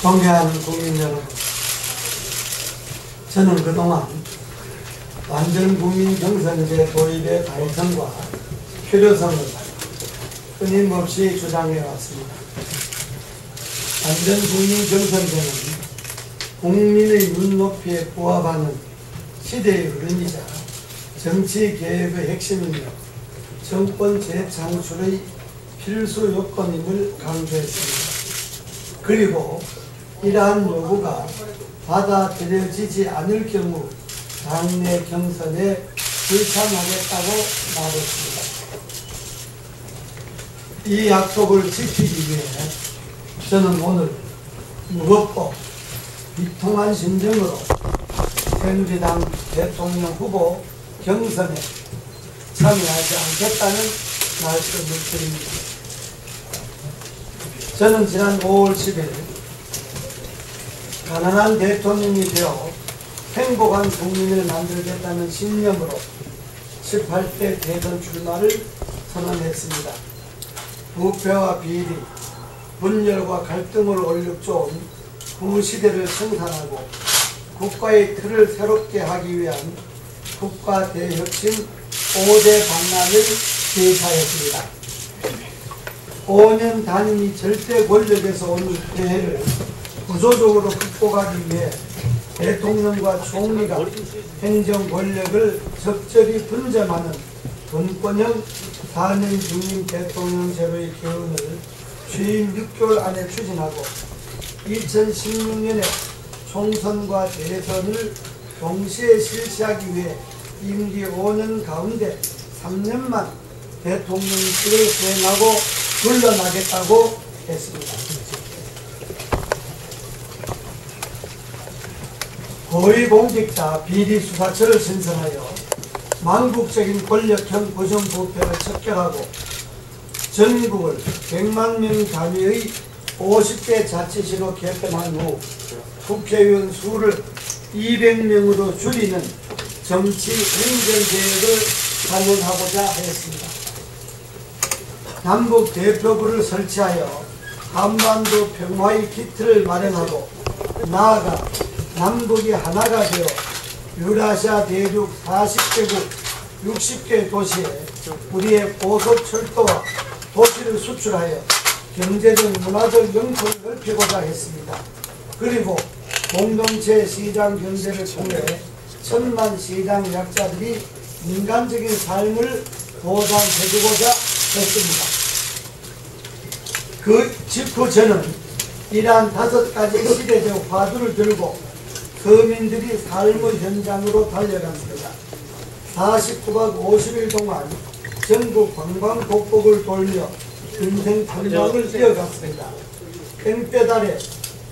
존경하는 국민 여러분, 저는 그동안 완전국민경선제 도입의 발전과 필요성을 끊임없이 주장해 왔습니다. 완전국민경선제는 국민의 눈높이에 부합하는 시대의 흐름이자 정치개혁의 핵심이며 정권 재창출의 필수 요건임을 강조했습니다. 그리고 이러한 요구가 받아들여지지 않을 경우 당내 경선에 불참하겠다고 말했습니다. 이 약속을 지키기 위해 저는 오늘 무겁고 비통한 심정으로 새누리당 대통령 후보 경선에 참여하지 않겠다는 말씀을 드립니다. 저는 지난 5월 10일 가난한 대통령이 되어 행복한 국민을 만들겠다는 신념으로 18대 대선 출마를 선언했습니다. 부패와 비리, 분열과 갈등을 올려놓은 구시대를 청산하고 국가의 틀을 새롭게 하기 위한 국가 대혁신 5대 방안을 제시하였습니다. 5년 단위 절대 권력에서 오는 폐해를 구조적으로 극복하기 위해 대통령과 총리가 행정 권력을 적절히 분점하는 분권형 4년 중임 대통령제로의 개헌을 취임 6개월 안에 추진하고 2016년에 총선과 대선을 동시에 실시하기 위해 임기 5년 가운데 3년만 대통령직을 수행하고 물러나겠다고 했습니다. 고위공직자 비리수사처를 신설하여 망국적인 권력형 부정부패를 척결하고 전국을 100만 명 단위의 50개 자치시로 개편한 후 국회의원 수를 200명으로 줄이는 정치 행정개혁을 단행하고자 했습니다. 남북 대표부를 설치하여 한반도 평화의 기틀을 마련하고 나아가 남북이 하나가 되어 유라시아 대륙 40개국 60개 도시에 우리의 고속철도와 도시를 수출하여 경제적 문화적 영토를 넓히고자 했습니다. 그리고 공동체 시장 경제를 통해 천만 시장 약자들이 인간적인 삶을 보장해주고자 했습니다. 그 직후 저는 이러한 5가지 시대적 화두를 들고 서민들이 삶의 현장으로 달려갔습니다. 49박 50일 동안 전국 관광복복을 돌며 근생 탐방을 이어갔습니다. 땡볕아래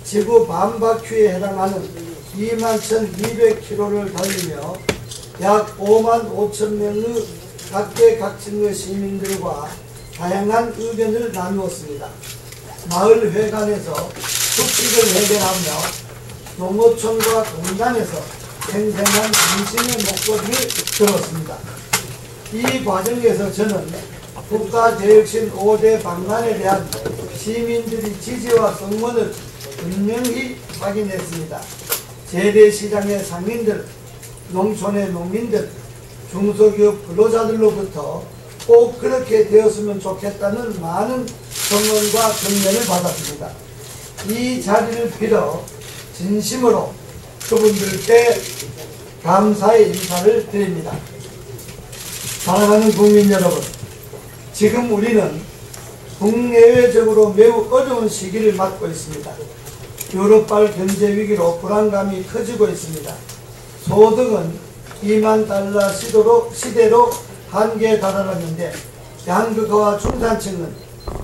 지구 반바퀴에 해당하는 21,200km를 달리며 약 55,000명의 각계각층의 시민들과 다양한 의견을 나누었습니다. 마을 회관에서 숙식을 해결하며 농어촌과 공단에서 생생한 정신의 목소리를 들었습니다. 이 과정에서 저는 국가대혁신 5대 방안에 대한 시민들의 지지와 성원을 분명히 확인했습니다. 재래시장의 상인들, 농촌의 농민들, 중소기업 근로자들로부터 꼭 그렇게 되었으면 좋겠다는 많은 성원과 격려를 받았습니다. 이 자리를 빌어 진심으로 그분들께 감사의 인사를 드립니다. 사랑하는 국민 여러분, 지금 우리는 국내외적으로 매우 어려운 시기를 맞고 있습니다. 유럽발 경제 위기로 불안감이 커지고 있습니다. 소득은 2만 달러 시대로 한계에 달하는데 양극화와 중산층은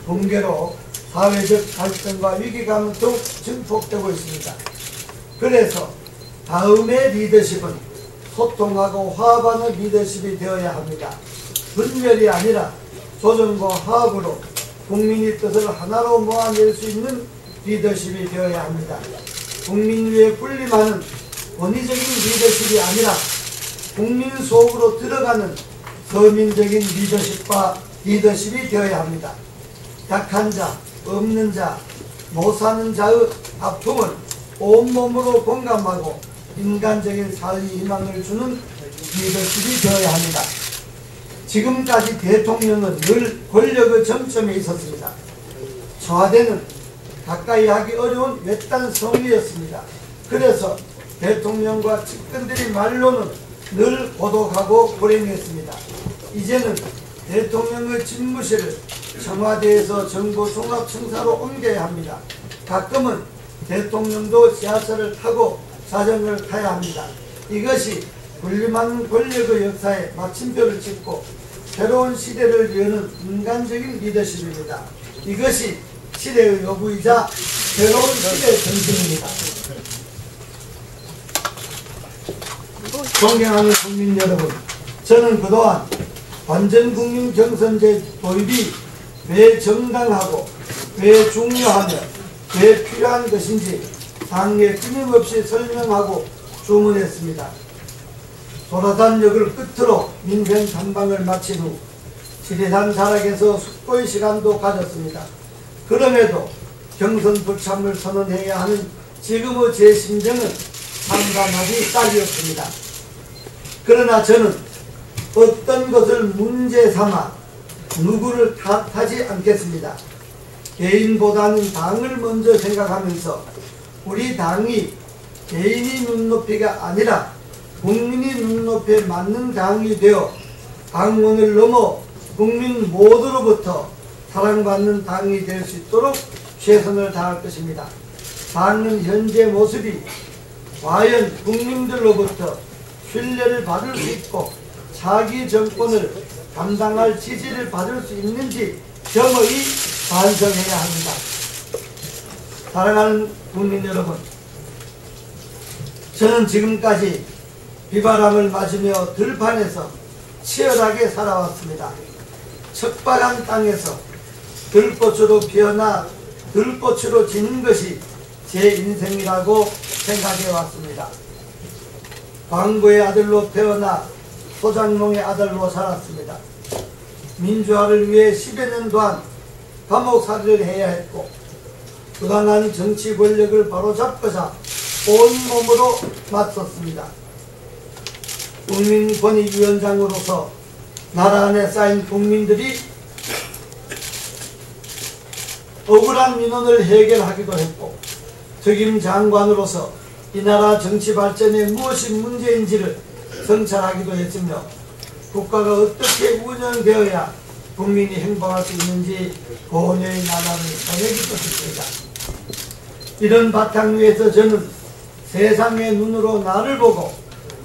붕괴로 사회적 갈등과 위기감은 더욱 증폭되고 있습니다. 그래서 다음의 리더십은 소통하고 화합하는 리더십이 되어야 합니다. 분열이 아니라 조정과 화합으로 국민의 뜻을 하나로 모아낼 수 있는 리더십이 되어야 합니다. 국민 위에 군림하는 권위적인 리더십이 아니라 국민 속으로 들어가는 서민적인 리더십이 되어야 합니다. 약한 자, 없는 자, 못 사는 자의 아픔은 온몸으로 공감하고 인간적인 삶의 희망을 주는 리더십이 되어야 합니다. 지금까지 대통령은 늘 권력의 정점에 있었습니다. 청와대는 가까이 하기 어려운 외딴 성이었습니다. 그래서 대통령과 측근들이 말로는 늘 고독하고 불행했습니다. 이제는 대통령의 집무실을 청와대에서 정보종합청사로 옮겨야 합니다. 가끔은 대통령도 지하철을 타고 자전거를 타야 합니다. 이것이 군림하는 권력의 역사에 마침표를 찍고 새로운 시대를 여는 인간적인 리더십입니다. 이것이 시대의 요구이자 새로운 시대의 정신입니다. 존경하는 국민 여러분, 저는 그동안 완전국민 경선제 도입이 왜 정당하고 왜 중요하며 왜 필요한 것인지 당에 끊임없이 설명하고 주문했습니다. 도라단역을 끝으로 민생 탐방을 마친 후 지리산 자락에서 숙고의 시간도 가졌습니다. 그럼에도 경선 불참을 선언해야 하는 지금의 제 심정은 참담하기 짝이었습니다. 그러나 저는 어떤 것을 문제 삼아 누구를 탓하지 않겠습니다. 개인보다는 당을 먼저 생각하면서 우리 당이 개인이 눈높이가 아니라 국민이 눈높이에 맞는 당이 되어 당원을 넘어 국민 모두로부터 사랑받는 당이 될 수 있도록 최선을 다할 것입니다. 당은 현재 모습이 과연 국민들로부터 신뢰를 받을 수 있고 차기 정권을 감당할 지지를 받을 수 있는지 겸허히 반성해야 합니다. 사랑하는 국민 여러분, 저는 지금까지 비바람을 맞으며 들판에서 치열하게 살아왔습니다. 척박한 땅에서 들꽃으로 피어나 들꽃으로 지는 것이 제 인생이라고 생각해 왔습니다. 광부의 아들로 태어나 소장농의 아들로 살았습니다. 민주화를 위해 10여 년 동안 감옥살이를 해야 했고 부당한 정치 권력을 바로잡고자 온몸으로 맞섰습니다. 국민권익위원장으로서 나라 안에 쌓인 국민들이 억울한 민원을 해결하기도 했고 특임 장관으로서 이 나라 정치 발전에 무엇이 문제인지를 성찰하기도 했으며 국가가 어떻게 운영되어야 국민이 행복할 수 있는지 고뇌의 나라를 보내기도 했습니다. 이런 바탕 위에서 저는 세상의 눈으로 나를 보고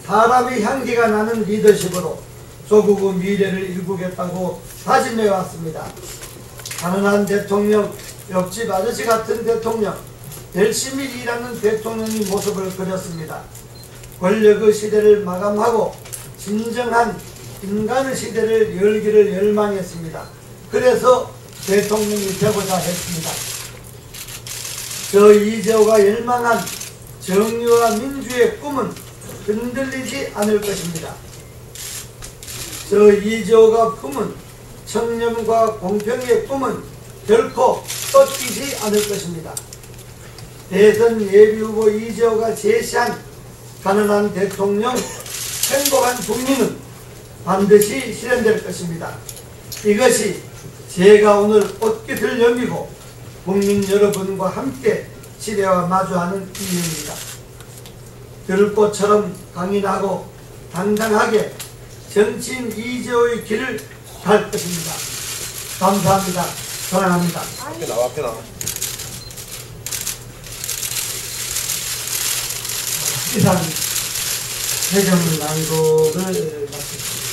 사람의 향기가 나는 리더십으로 조국의 미래를 일구겠다고 다짐해 왔습니다. 가난한 대통령, 옆집 아저씨 같은 대통령, 열심히 일하는 대통령의 모습을 그렸습니다. 권력의 시대를 마감하고 진정한 인간의 시대를 열기를 열망했습니다. 그래서 대통령이 되고자 했습니다. 저 이재호가 열망한 정의와 민주의 꿈은 흔들리지 않을 것입니다. 저 이재호가 품은 청렴과 공평의 꿈은 결코 꺾이지 않을 것입니다. 대선 예비후보 이재호가 제시한 가난한 대통령, 행복한 국민은 반드시 실현될 것입니다. 이것이 제가 오늘 옷깃을 여미고 국민 여러분과 함께 시대와 마주하는 이유입니다. 들꽃처럼 강인하고 당당하게 정치인 이재호의 길을 갈 것입니다. 감사합니다. 사랑합니다. 앞에 나와, 앞에 나와. 이상 회장 낭독을 마쳤습니다.